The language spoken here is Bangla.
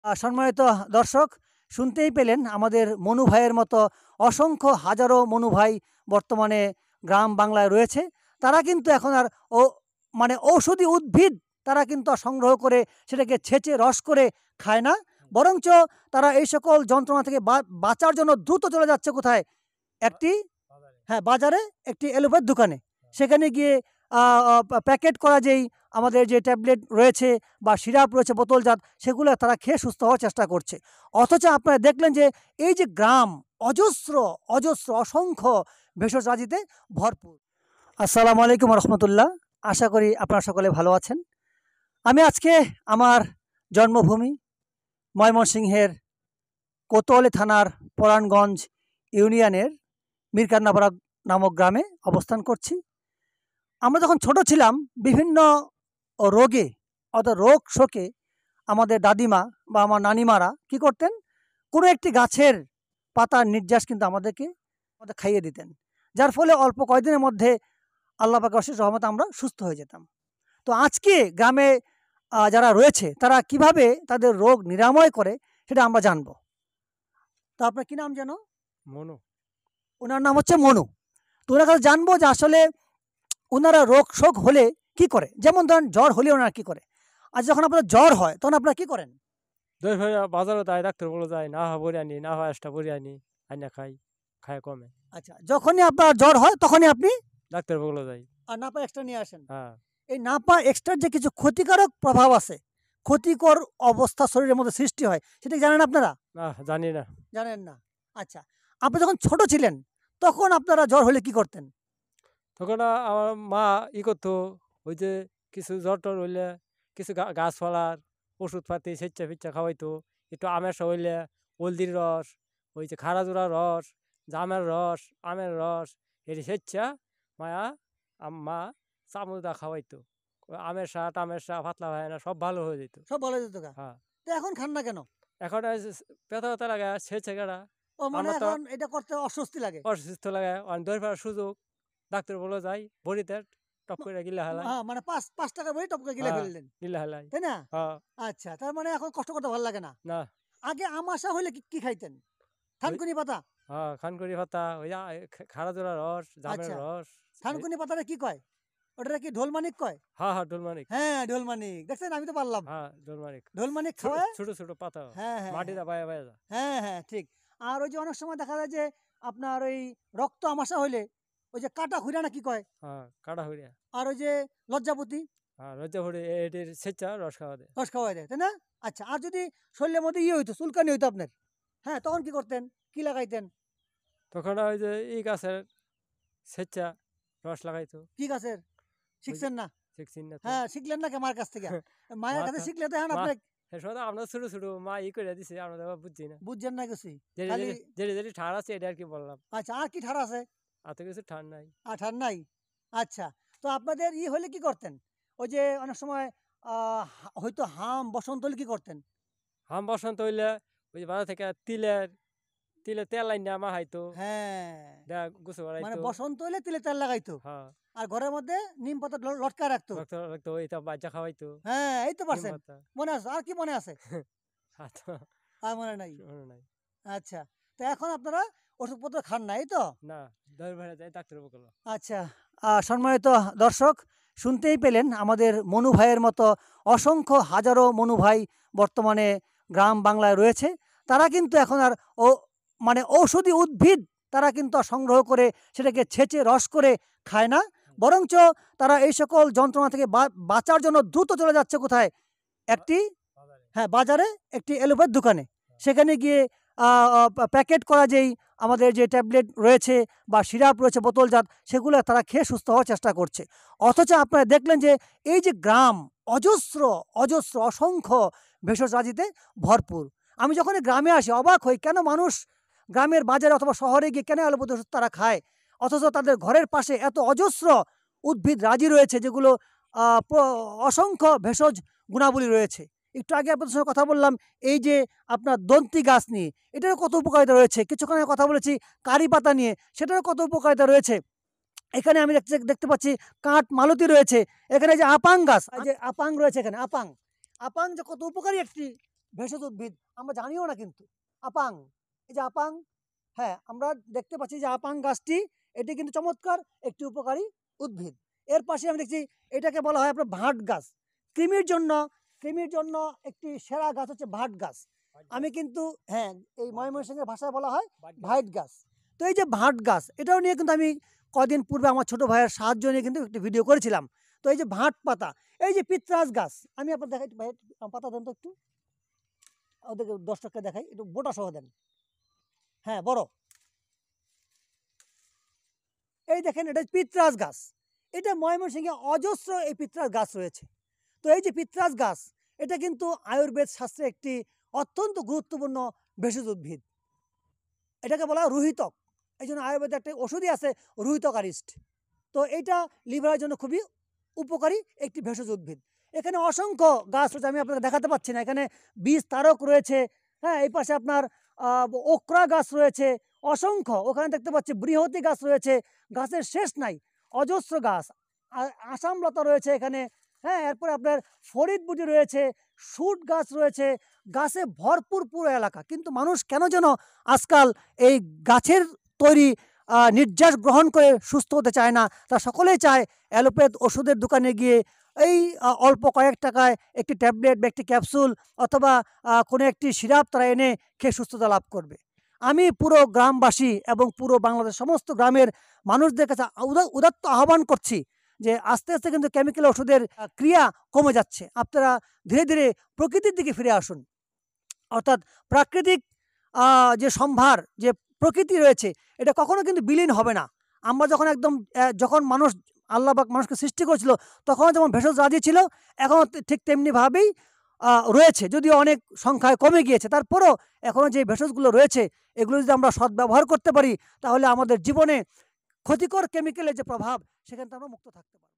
সম্মানিত দর্শক, শুনতেই পেলেন আমাদের মনু ভাইয়ের মতো অসংখ্য হাজারো মনু ভাই বর্তমানে গ্রাম বাংলায় রয়েছে। তারা কিন্তু এখন আর ও ঔষধি উদ্ভিদ তারা কিন্তু আর সংগ্রহ করে সেটাকে ছেঁচে রস করে খায় না। বরঞ্চ তারা এই সকল যন্ত্রণা থেকে বাঁচার জন্য দ্রুত চলে যাচ্ছে কোথায়? একটি হ্যাঁ, বাজারে একটি এলোপ্যাথ দোকানে। সেখানে গিয়ে প্যাকেট করা যেই আমাদের যে ট্যাবলেট রয়েছে বা সিরাপ রয়েছে বোতলজাত, সেগুলো তারা খেয়ে সুস্থ হওয়ার চেষ্টা করছে। অথচ আপনারা দেখলেন যে এই যে গ্রাম অজস্র, অজস্র অসংখ্য ভেষজ রাজিতে ভরপুর। আসসালামু আলাইকুম রহমতুল্লাহ। আশা করি আপনারা সকলে ভালো আছেন। আমি আজকে আমার জন্মভূমি ময়মনসিংহের কোতোয়ালি থানার পরাণগঞ্জ ইউনিয়নের মীরকান্নাপাড়া নামক গ্রামে অবস্থান করছি। আমরা যখন ছোট ছিলাম বিভিন্ন রোগে অর্থাৎ রোগ শোকে আমাদের দাদিমা বা আমার নানিমারা কি করতেন, কোনো একটি গাছের পাতার নির্যাস কিন্তু আমাদের খাইয়ে দিতেন, যার ফলে অল্প কয়েকদিনের মধ্যে আল্লাহ পাকের অশেষ রহমতে আমরা সুস্থ হয়ে যেতাম। তো আজকে গ্রামে যারা রয়েছে তারা কিভাবে তাদের রোগ নিরাময় করে সেটা আমরা জানবো। তো আপনার কি নাম যেন? মনু। ওনার নাম হচ্ছে মনু। তো ওনার কাছে জানবো যে আসলে ওনারা রোগ শোক হলে কি করে। যেমন ধরেন জ্বর হলে ওনারা কি করে, আর যখন আপনার জ্বর হয় তখন আপনারা কি করেন? দই ভাই বাজারে তাই ডাক্তার বলে যায় না হয় বড়ি আনি, না হয় একটা বড়ি আনি, আইনা খাই, খায় কমে। আচ্ছা, যখনই আপনার জ্বর হয় তখনই আপনি ডাক্তার বলে যাই। আর নাপা এক্সট্রা নিয়ে আসেন। হ্যাঁ। এই নাপা এক্সট্রার যে কিছু ক্ষতিকারক প্রভাব আছে, ক্ষতিকর অবস্থা শরীরের মধ্যে সৃষ্টি হয়, সেটা কি জানেন আপনারা? না, জানি না। জানেন না? আচ্ছা, আপনি যখন ছোট ছিলেন তখন আপনারা জ্বর হলে কি করতেন? তখন আমার মা করতো, ওই যে কিছু জ্বর টর হইলে কিছু গাছপালার ওষুধ পাতি সেচ্চা ফিচ্চা খাওয়াইতো। একটু আমের হইলে হলদির রস, ওই যে খাড়াজোড়ার রস, জামের রস, আমের রস, এটি সেচ্চা মায়া মা চামচদা খাওয়াইতো। ওই আমের শাহ টামের শাহ পাতলা হয় না, সব ভালো হয়ে যেত। সব ভালো যেত গা? হ্যাঁ। তো এখন খান না কেন? এখন ব্যথা ব্যথা লাগে, সেছে গেড়া। ও মানে আমরা তো এখন এটা করতে অস্বস্তি লাগে? অসুস্থ লাগে, দই ফেলার সুযোগ ডাক্তার বলে যাই বড়িতে টপ করে গিলা হেলাই। হ্যাঁ, মানে ৫ টাকা বই টপকে গিলে হ্যাঁ, ফেললেন, গিলা হেলাই। তাই না? হ্যাঁ। আচ্ছা, তার মানে এখন কষ্ট করতে ভালো লাগে না। না। আগে আমাশা হলে কি কি খাইতেন? ওই থানকুনি পাতা? হ্যাঁ, খানকুড়ি পাতা, ওই খাড়া জোড়া রস, জামের আচ্ছা, রস। থানকুনি পাতাটা কি কয়? ওটারে কি ঢোলমানিক কয়? হ্যাঁ, হ্যাঁ, ডোলমানিক। হ্যাঁ, ঢোলমানিক। দেখছেন আমি তো পারলাম। হ্যাঁ, ডোলমানিক। ঢোলমানিক খাওয়ায় ছোট ছোট পাতা, হ্যাঁ, হ্যাঁ, হ্যাঁ। মাটিটা বায়া বায়া যায়। হ্যাঁ, হ্যাঁ, ঠিক। আর ওই যে অনেক সময় দেখা যায় যে আপনার ওই রক্ত আমাশা হইলে ওই যে কাটা খুইরা না কি কয়? হ্যাঁ, কাটা হইয়া। আর ওই যে লজ্জাপতি হ্যাঁ, লজ্জা ভরে এটির সেচ্চা রস খাওয়া দেয়। রস খাওয়ায় দেয়, তাই না? আচ্ছা, আর যদি শরীরের মধ্যে হইতো, চুলকানি হইতো আপনার, হ্যাঁ, তখন কি করতেন? কি লাগাইতেন? তখন ওই যে গাছের সেচ্চা রস লাগাইতো। কি গাছের? ওই যে শিখছেন না? শিখছিন না তো। হ্যাঁ, শিখলেন না কে মার কাছ থেকে? মায়ের কাছে মাথা শিখলে তো এখন মা আপনি সদা আমরা ছোট ছোট মা করে দিছে, আমরা তো বুঝছি না। বুঝছেন না কিছুই। যেটি খালি যেটি যেটি যেটি ঠাড় আছে এটা আর কি বললাম। আচ্ছা, আর কি ঠাড়া আছে? আর তো কিছু ঠাড় নাই। ঠাড় নাই? আচ্ছা। তো আপনাদের হলে কি করতেন? ওই যে অনেক সময় আ হয়তো বসন্ত হলে কি করতেন? হাম বসন্ত হইলে ওই যে বাজার থেকে তিলের তেল আইনা মাখাইতো। হ্যাঁ। দেয়া গোসল মানে করাইতো। বসন্ত হইলে তিলের তেল লাগাইতো। হ্যাঁ, আর ঘরের মধ্যে নিম পাতা লটকায় রাখতো। রক্ত রক্ত ওইটা বাচ্চা খাওয়াইতো। হ্যাঁ, এই তো নিম পারছেন। পাতা। মনে আছে? আর কি মনে আছে? আর তো আর মনে নাই। মনে নাই। আচ্ছা। তো এখন আপনারা ওষুধপত্র খান না, এই তো? না, দৌড় বেড়া যায় ডাক্তার বকল। আচ্ছা, সম্মানিত দর্শক, শুনতেই পেলেন আমাদের মনু ভাইয়ের মতো অসংখ্য হাজারো মনু ভাই বর্তমানে গ্রাম বাংলায় রয়েছে। তারা কিন্তু এখন আর ও ঔষধি উদ্ভিদ তারা কিন্তু আর সংগ্রহ করে সেটাকে ছেঁচে রস করে খায় না। বরঞ্চ তারা এই সকল যন্ত্রণা থেকে বাঁচার জন্য দ্রুত চলে যাচ্ছে কোথায়? একটি হ্যাঁ, বাজারে একটি এলোপ্যাথ দোকানে। সেখানে গিয়ে আ আ প্যাকেট করা যেই আমাদের যে ট্যাবলেট রয়েছে বা সিরাপ রয়েছে বোতলজাত, সেগুলো তারা খেয়ে সুস্থ হওয়ার চেষ্টা করছে। অথচ আপনারা দেখলেন যে এই যে গ্রাম অজস্র, অজস্র অসংখ্য ভেষজ রাজিতে ভরপুর। আমি যখন এই গ্রামে আসি অবাক হই, কেন মানুষ গ্রামের বাজারে অথবা শহরে গিয়ে কেন অ্যালোপ্যাথি ওষুধ তারা খায়? অথচ তাদের ঘরের পাশে এত অজস্র উদ্ভিদ রাজি রয়েছে যেগুলো আ প অসংখ্য ভেষজ গুণাবলী রয়েছে। একটু আগে আপনাদের সঙ্গে কথা বললাম এই যে আপনার দন্তি গাছ নিয়ে, এটারও কত উপকারিতা রয়েছে। কিছুক্ষণ আগে কথা বলেছি কারি পাতা নিয়ে, সেটারও কত উপকারিতা রয়েছে। এখানে আমি দেখতে পাচ্ছি কাঠ মালতী রয়েছে। এখানে যে আপাং গাছ, এই যে আপাং রয়েছে এখানে, আপাং। আপাং যে কত উপকারী একটি ভেষজ উদ্ভিদ, আমরা জানিও না কিন্তু। আপাং, এই যে আপাং, হ্যাঁ আমরা দেখতে পাচ্ছি যে আপাং গাছটি, এটি কিন্তু চমৎকার একটি উপকারী উদ্ভিদ। এর পাশে আমি দেখছি এটাকে বলা হয় আপনার ভাট গাছ। কৃমির জন্য, কৃমির জন্য একটি সেরা গাছ হচ্ছে ভাট গাছ। আমি কিন্তু, হ্যাঁ, এই ময়মনসিংহের ভাষায় বলা হয় ভাইট গাছ। তো এই যে ভাট গাছ, এটাও নিয়ে কিন্তু আমি কদিন পূর্বে আমার ছোট ভাইয়ের সাহায্য নিয়ে কিন্তু একটি ভিডিও করেছিলাম। তো এই যে ভাট পাতা, এই যে পিত্রাস গাছ, আমি আপনার দেখাই, ভাই পাতা দেন তো একটু, ওদেরকে দর্শককে দেখাই, একটু বোটা সহ দেন। হ্যাঁ, বড়, এই দেখেন এটা পিত্রাস গাছ। এটা ময়মনসিংহে অজস্র এই পিত্রাস গাছ রয়েছে। তো এই যে পিত্রাস গাছ, এটা কিন্তু আয়ুর্বেদ শাস্ত্রে একটি অত্যন্ত গুরুত্বপূর্ণ ভেষজ উদ্ভিদ। এটাকে বলা হয় রুহিতক। এই জন্য আয়ুর্বেদে একটা ওষুধই আছে রুহিতক আরিষ্ট। তো এটা লিভারের জন্য খুবই উপকারী একটি ভেষজ উদ্ভিদ। এখানে অসংখ্য গাছ রয়েছে, আমি আপনাকে দেখাতে পাচ্ছি না। এখানে বীজ তারক রয়েছে, হ্যাঁ, এই পাশে আপনার ওকরা গাছ রয়েছে অসংখ্য, ওখানে দেখতে পাচ্ছি বৃহতি গাছ রয়েছে, গাছের শেষ নাই, অজস্র গাছ। আসাম লতা রয়েছে এখানে, হ্যাঁ, এরপরে আপনার ফরিদবুটি রয়েছে, শুট গাছ রয়েছে, গাছে ভরপুর পুরো এলাকা। কিন্তু মানুষ কেন যেন আজকাল এই গাছের তৈরি নির্যাস গ্রহণ করে সুস্থ হতে চায় না। তারা সকলেই চায় অ্যালোপ্যাথ ওষুধের দোকানে গিয়ে এই অল্প কয়েক টাকায় একটি ট্যাবলেট বা একটি ক্যাপসুল অথবা কোনো একটি সিরাপ তারা এনে খেয়ে সুস্থতা লাভ করবে। আমি পুরো গ্রামবাসী এবং পুরো বাংলাদেশ সমস্ত গ্রামের মানুষদের কাছে উদাত্ত আহ্বান করছি যে আস্তে আস্তে কিন্তু কেমিক্যাল ওষুধের ক্রিয়া কমে যাচ্ছে। আপনারা ধীরে ধীরে প্রকৃতির দিকে ফিরে আসুন। অর্থাৎ প্রাকৃতিক যে সম্ভার, যে প্রকৃতি রয়েছে, এটা কখনো কিন্তু বিলীন হবে না। আমরা যখন একদম যখন মানুষ, আল্লাহ পাক মানুষকে সৃষ্টি করেছিল, তখন যেমন ভেষজ রাজি ছিল, এখনও ঠিক তেমনিভাবেই রয়েছে, যদিও অনেক সংখ্যায় কমে গিয়েছে। তারপরও এখনও যে ভেষজগুলো রয়েছে, এগুলো যদি আমরা সদ্ব্যবহার করতে পারি, তাহলে আমাদের জীবনে ক্ষতিকর কেমিক্যালের যে প্রভাব, সেখান থেকে আমরা মুক্ত থাকতে পারি।